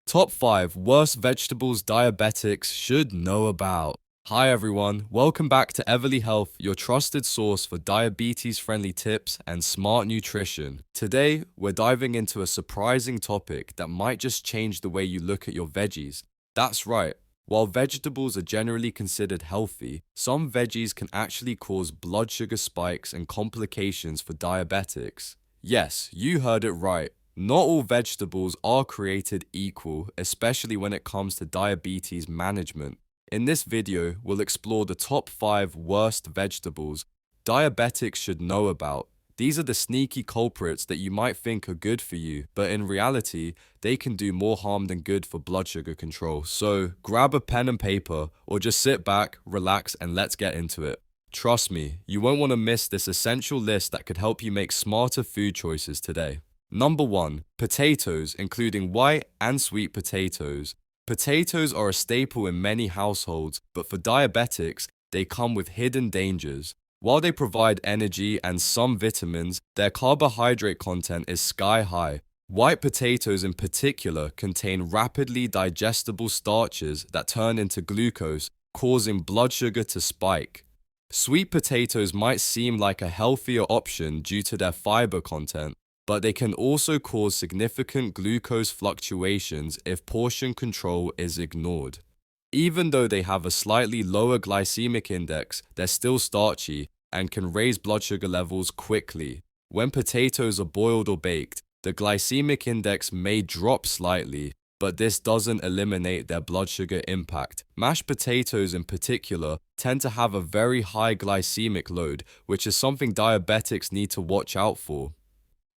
Top 5 Worst Vegetables Diabetics Should Know About. Hi everyone, welcome back to Everly Health, your trusted source for diabetes-friendly tips and smart nutrition. Today, we're diving into a surprising topic that might just change the way you look at your veggies. That's right, while vegetables are generally considered healthy, some veggies can actually cause blood sugar spikes and complications for diabetics. Yes, you heard it right. Not all vegetables are created equal, especially when it comes to diabetes management. In this video, we'll explore the top 5 worst vegetables diabetics should know about. These are the sneaky culprits that you might think are good for you, but in reality, they can do more harm than good for blood sugar control. So grab a pen and paper, or just sit back, relax, and let's get into it. Trust me, you won't want to miss this essential list that could help you make smarter food choices today. Number 1. Potatoes, including white and sweet potatoes. Potatoes are a staple in many households, but for diabetics, they come with hidden dangers. While they provide energy and some vitamins, their carbohydrate content is sky high. White potatoes in particular contain rapidly digestible starches that turn into glucose, causing blood sugar to spike. Sweet potatoes might seem like a healthier option due to their fiber content, but they can also cause significant glucose fluctuations if portion control is ignored. Even though they have a slightly lower glycemic index, they're still starchy and can raise blood sugar levels quickly. When potatoes are boiled or baked, the glycemic index may drop slightly, but this doesn't eliminate their blood sugar impact. Mashed potatoes in particular tend to have a very high glycemic load, which is something diabetics need to watch out for.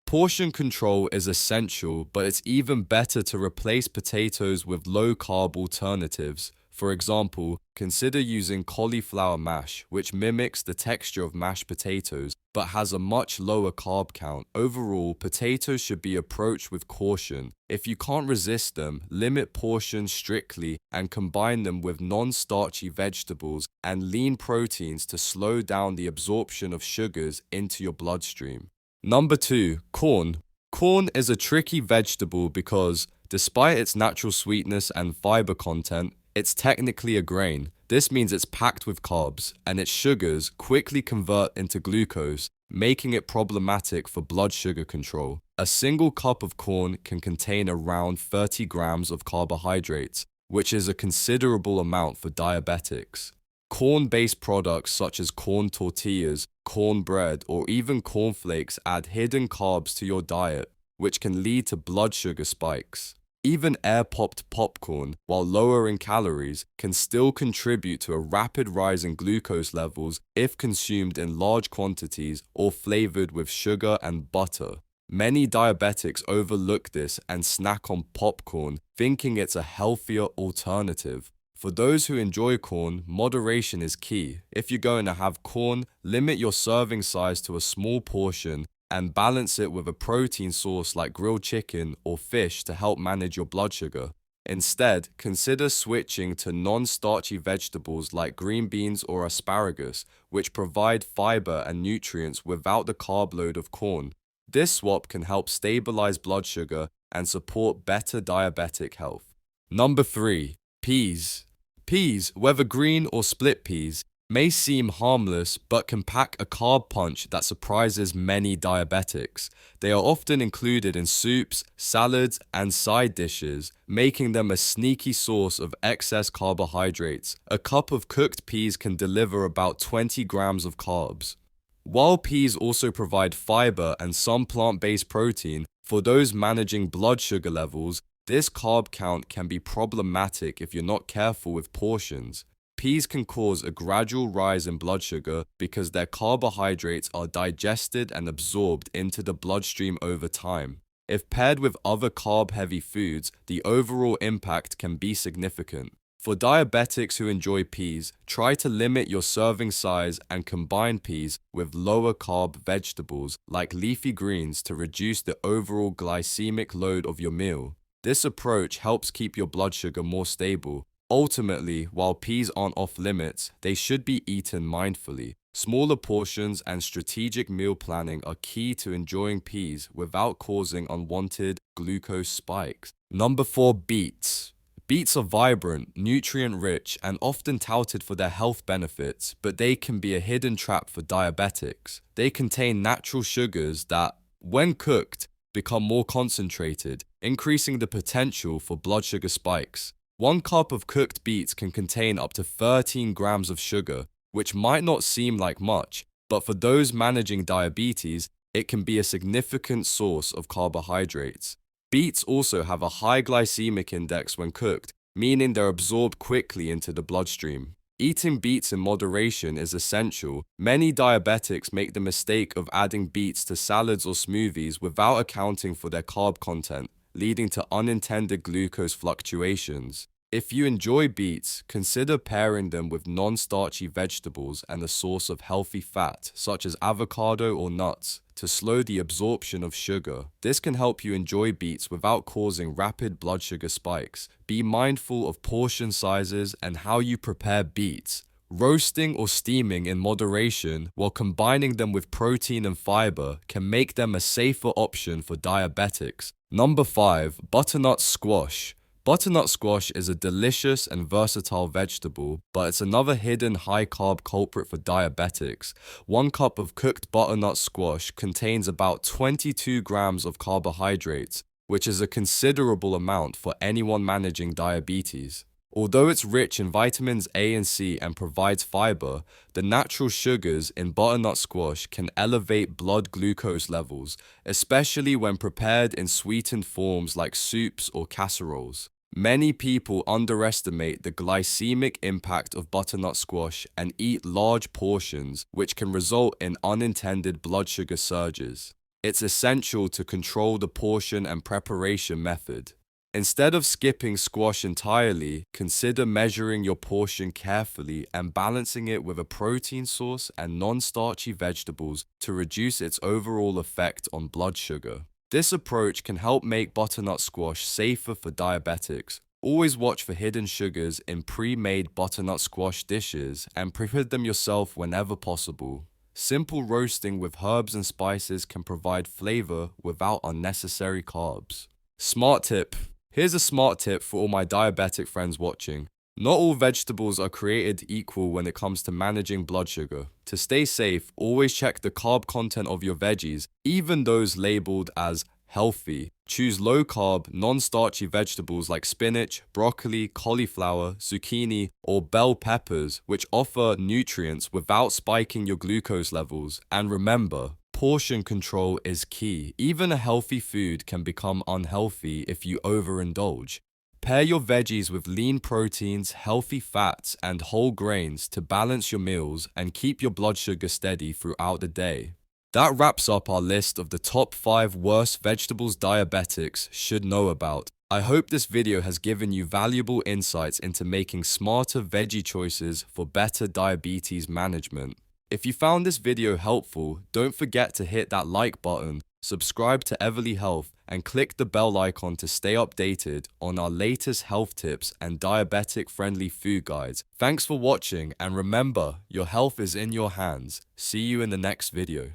Portion control is essential, but it's even better to replace potatoes with low-carb alternatives. For example, consider using cauliflower mash, which mimics the texture of mashed potatoes, but has a much lower carb count. Overall, potatoes should be approached with caution. If you can't resist them, limit portions strictly and combine them with non-starchy vegetables and lean proteins to slow down the absorption of sugars into your bloodstream. Number 2. Corn. Corn is a tricky vegetable because, despite its natural sweetness and fiber content, it's technically a grain. This means it's packed with carbs, and its sugars quickly convert into glucose, making it problematic for blood sugar control. A single cup of corn can contain around 30 grams of carbohydrates, which is a considerable amount for diabetics. Corn-based products such as corn tortillas, cornbread, or even cornflakes add hidden carbs to your diet, which can lead to blood sugar spikes. Even air-popped popcorn, while lower in calories, can still contribute to a rapid rise in glucose levels if consumed in large quantities or flavored with sugar and butter. Many diabetics overlook this and snack on popcorn, thinking it's a healthier alternative. For those who enjoy corn, moderation is key. If you're going to have corn, limit your serving size to a small portion and balance it with a protein source like grilled chicken or fish to help manage your blood sugar. Instead, consider switching to non-starchy vegetables like green beans or asparagus, which provide fiber and nutrients without the carb load of corn. This swap can help stabilize blood sugar and support better diabetic health. Number 3. Peas. Peas, whether green or split peas, may seem harmless but can pack a carb punch that surprises many diabetics. They are often included in soups, salads, and side dishes, making them a sneaky source of excess carbohydrates. A cup of cooked peas can deliver about 20 grams of carbs. While peas also provide fiber and some plant-based protein, for those managing blood sugar levels, this carb count can be problematic if you're not careful with portions. Peas can cause a gradual rise in blood sugar because their carbohydrates are digested and absorbed into the bloodstream over time. If paired with other carb-heavy foods, the overall impact can be significant. For diabetics who enjoy peas, try to limit your serving size and combine peas with lower carb vegetables like leafy greens to reduce the overall glycemic load of your meal. This approach helps keep your blood sugar more stable. Ultimately, while peas aren't off limits, they should be eaten mindfully. Smaller portions and strategic meal planning are key to enjoying peas without causing unwanted glucose spikes. Number 4, beets. Beets are vibrant, nutrient-rich, and often touted for their health benefits, but they can be a hidden trap for diabetics. They contain natural sugars that, when cooked, become more concentrated, increasing the potential for blood sugar spikes. 1 cup of cooked beets can contain up to 13 grams of sugar, which might not seem like much, but for those managing diabetes, it can be a significant source of carbohydrates. Beets also have a high glycemic index when cooked, meaning they're absorbed quickly into the bloodstream. Eating beets in moderation is essential. Many diabetics make the mistake of adding beets to salads or smoothies without accounting for their carb content, leading to unintended glucose fluctuations. If you enjoy beets, consider pairing them with non-starchy vegetables and a source of healthy fat, such as avocado or nuts, to slow the absorption of sugar. This can help you enjoy beets without causing rapid blood sugar spikes. Be mindful of portion sizes and how you prepare beets. Roasting or steaming in moderation while combining them with protein and fiber can make them a safer option for diabetics. Number 5, butternut squash. Butternut squash is a delicious and versatile vegetable, but it's another hidden high-carb culprit for diabetics. 1 cup of cooked butternut squash contains about 22 grams of carbohydrates, which is a considerable amount for anyone managing diabetes. Although it's rich in vitamins A and C and provides fiber, the natural sugars in butternut squash can elevate blood glucose levels, especially when prepared in sweetened forms like soups or casseroles. Many people underestimate the glycemic impact of butternut squash and eat large portions, which can result in unintended blood sugar surges. It's essential to control the portion and preparation method. Instead of skipping squash entirely, consider measuring your portion carefully and balancing it with a protein source and non-starchy vegetables to reduce its overall effect on blood sugar. This approach can help make butternut squash safer for diabetics. Always watch for hidden sugars in pre-made butternut squash dishes and prepare them yourself whenever possible. Simple roasting with herbs and spices can provide flavor without unnecessary carbs. Smart tip. Here's a smart tip for all my diabetic friends watching. Not all vegetables are created equal when it comes to managing blood sugar. To stay safe, always check the carb content of your veggies, even those labeled as healthy. Choose low-carb, non-starchy vegetables like spinach, broccoli, cauliflower, zucchini, or bell peppers, which offer nutrients without spiking your glucose levels. And remember, portion control is key. Even a healthy food can become unhealthy if you overindulge. Pair your veggies with lean proteins, healthy fats, and whole grains to balance your meals and keep your blood sugar steady throughout the day. That wraps up our list of the top 5 worst vegetables diabetics should know about. I hope this video has given you valuable insights into making smarter veggie choices for better diabetes management. If you found this video helpful, don't forget to hit that like button, subscribe to Everly Health, and click the bell icon to stay updated on our latest health tips and diabetic-friendly food guides. Thanks for watching, and remember, your health is in your hands. See you in the next video.